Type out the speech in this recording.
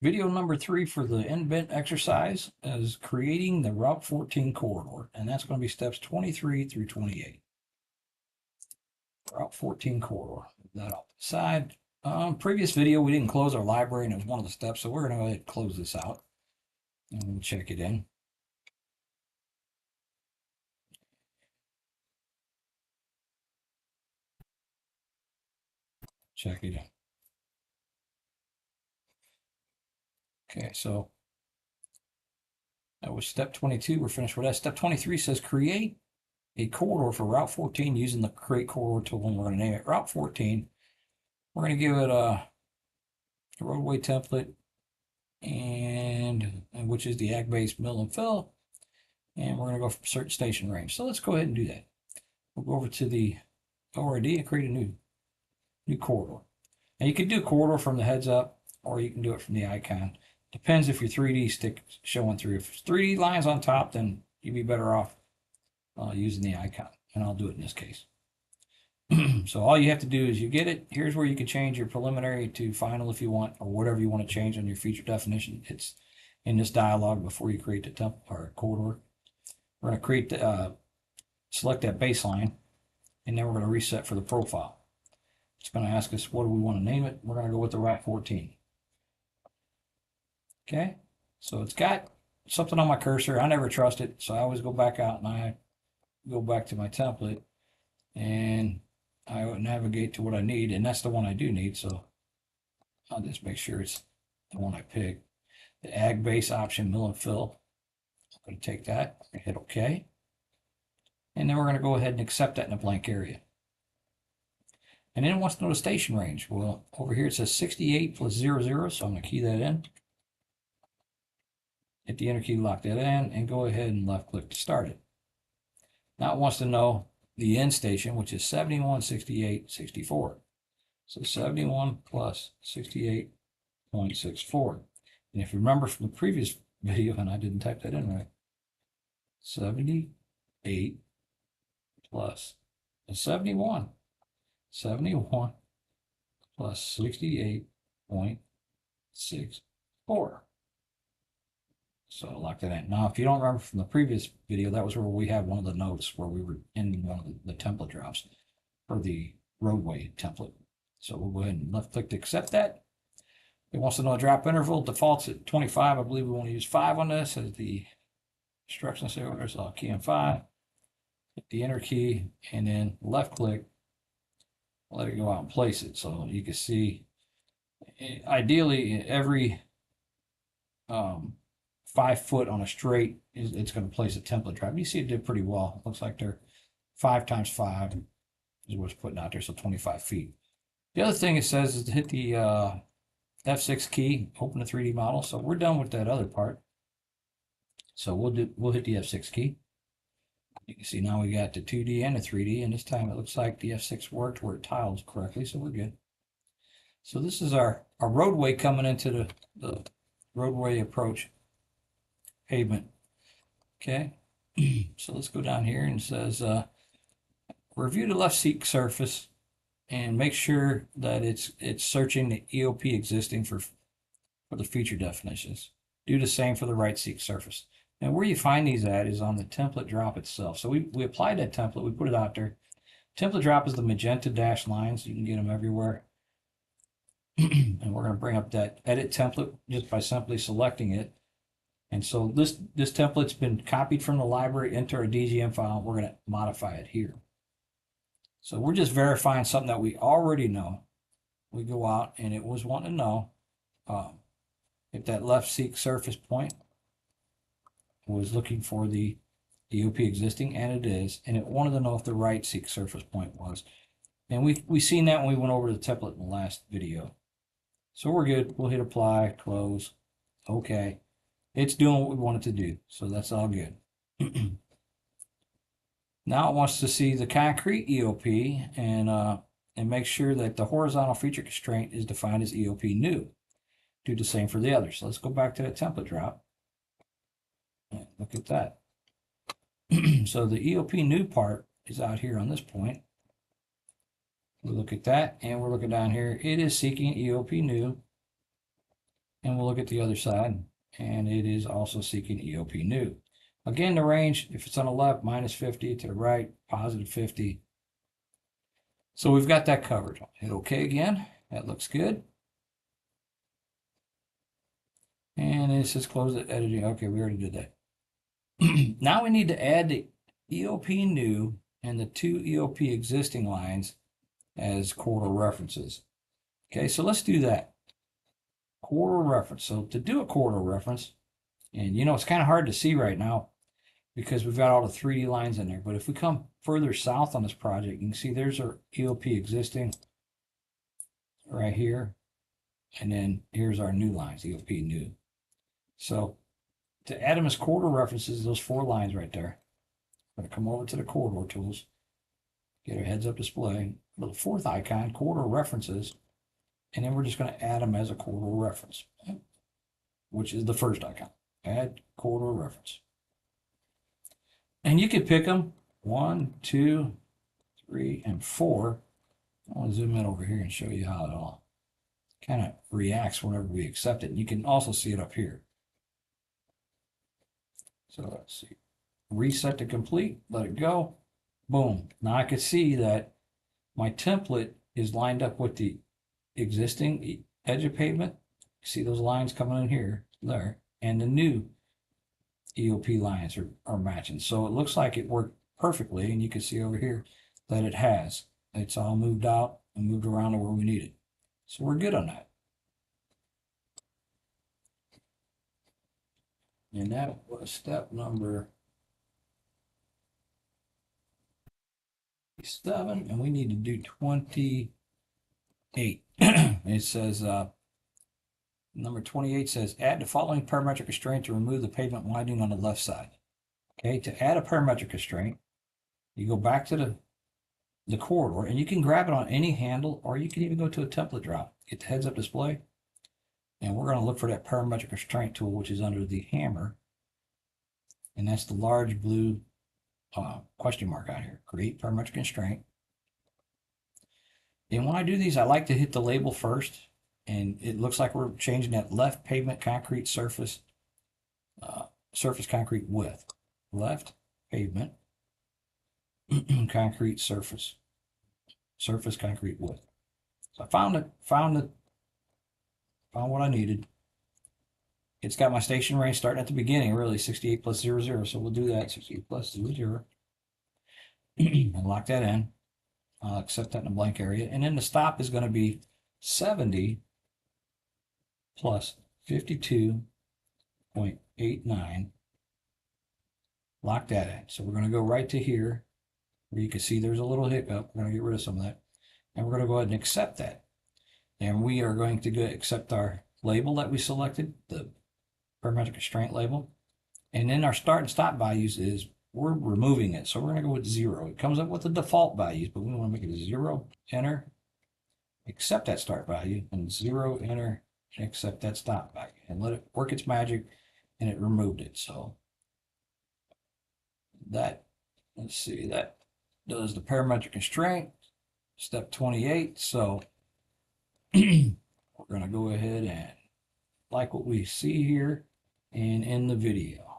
Video number 3 for the indent exercise is creating the Route 14 corridor, and that's going to be steps 23 through 28. Route 14 corridor. Move that off to the side. Previous video, we didn't close our library, and it was one of the steps, so we're going to go ahead and close this out. And we'll check it in. Check it in. Okay, so that was step 22. We're finished with that. Step 23 says create a corridor for Route 14 using the create corridor tool, and we're going to name it Route 14. We're going to give it a roadway template, and which is the ag-based mill and fill, and we're going to go for certain station range. So let's go ahead and do that. We'll go over to the ORD and create a new corridor. And you can do corridor from the heads up, or you can do it from the icon. Depends if your 3D stick showing through. If it's 3D lines on top, then you'd be better off using the icon, and I'll do it in this case. So all you have to do is you get it. Here's where you can change your preliminary to final if you want, or whatever you want to change on your feature definition. It's in this dialog before you create the template or corridor. We're going to create the, select that baseline, and then we're going to reset for the profile. It's going to ask us what do we want to name it. We're going to go with the Route 14. Okay, so it's got something on my cursor. I never trust it, so I always go back out and I go back to my template, and I would navigate to what I need, and that's the one I do need, so I'll just make sure it's the one I picked. The ag base option, mill and fill. I'm going to take that and hit OK. And then we're going to go ahead and accept that in a blank area. And then it wants to know the station range. Well, over here it says 68 plus 00, so I'm going to key that in. Hit the enter key, lock that in, and go ahead and left click to start it. Now it wants to know the end station, which is 71, 68, 64. So 71 plus 68.64. And if you remember from the previous video, and I didn't type that in right, 78 plus 71. 71 plus 68.64. So I'll lock that in. Now, if you don't remember from the previous video, that was where we had one of the notes where we were in one of the template drops for the roadway template. So we'll go ahead and left click to accept that. It wants to know a drop interval. Defaults at 25. I believe we want to use 5 on this as the instructions there. So I'll key in 5. Hit the enter key and then left click. Let it go out and place it. So you can see, ideally, every 5 foot on a straight, it's going to place a template drop. You see it did pretty well. Looks like they're 5 times 5 is what's putting out there, so 25 feet. The other thing it says is to hit the F6 key, open the 3D model. So we're done with that other part. So we'll hit the F6 key. You can see now we got the 2D and the 3D, and this time it looks like the F6 worked where it tiled correctly, so we're good. So this is our roadway coming into the roadway approach pavement. Okay, so let's go down here, and it says review the left seek surface and make sure that it's searching the EOP existing for the feature definitions. Do the same for the right seek surface. And where you find these at is on the template drop itself. So we applied that template, we put it out there. Template drop is the magenta dashed lines. You can get them everywhere. And we're going to bring up that edit template just by simply selecting it. And so this template's been copied from the library into our DGM file. We're going to modify it here. So we're just verifying something that we already know. We go out, and it was wanting to know if that left seek surface point was looking for the EOP existing, and it is, and it wanted to know if the right seek surface point was. And we seen that when we went over the template in the last video. So we're good. We'll hit apply, close, okay. It's doing what we want it to do, so that's all good. Now it wants to see the concrete EOP and make sure that the horizontal feature constraint is defined as EOP new. Do the same for the others. So let's go back to that template drop. Look at that. So the EOP new part is out here on this point. We look at that, and we're looking down here. It is seeking EOP new And we'll look at the other side, and it is also seeking EOP new. Again, the range, if it's on the left, -50, to the right, +50. So we've got that covered. Hit OK again. That looks good. And it says close the editing. Okay, we already did that. Now we need to add the EOP new and the 2 EOP existing lines as corridor references. Okay, so let's do that. Corridor reference. So to do a corridor reference, and you know, it's kind of hard to see right now because we've got all the 3D lines in there. But if we come further south on this project, you can see there's our EOP existing right here. And then here's our new lines, EOP new. So to add them as corridor references, those 4 lines right there, we're going to come over to the corridor tools, get our heads up display, the 4th icon, corridor references, and then we're just going to add them as a corridor reference, which is the first icon, add corridor reference. And you can pick them 1, 2, 3, and 4. I want to zoom in over here and show you how it all kind of reacts whenever we accept it. And you can also see it up here. So let's see, reset to complete, let it go, boom. Now I can see that my template is lined up with the existing edge of pavement. See those lines coming in here, there, and the new EOP lines are matching. So it looks like it worked perfectly, and you can see over here that it has. It's all moved out and moved around to where we need it. So we're good on that. And that was step number 7, and we need to do 28. It says, number 28 says, add the following parametric constraint to remove the pavement widening on the left side. Okay, to add a parametric constraint, you go back to the corridor, and you can grab it on any handle, or you can even go to a template drop, get the heads-up display, and we're going to look for that parametric constraint tool, which is under the hammer, and that's the large blue question mark out here, create parametric constraint. And when I do these, I like to hit the label first, and it looks like we're changing that left pavement concrete surface, surface concrete width, left pavement concrete surface concrete width. So I found what I needed. It's got my station range starting at the beginning, really 68 plus 00. So we'll do that, 68 plus 00. And lock that in. I'll accept that in a blank area. And then the stop is going to be 70 plus 52.89. Lock that in. So we're going to go right to here, where you can see there's a little hiccup. We're going to get rid of some of that. And we're going to go ahead and accept that. And we are going to go accept our label that we selected, the parametric constraint label. And then our start and stop values is, we're removing it. So we're going to go with 0. It comes up with the default values, but we want to make it 0, enter, accept that start value, and 0, enter, and accept that stop value. And let it work its magic, and it removed it. So that, let's see, that does the parametric constraint, step 28. So we're going to go ahead and like what we see here and in the video.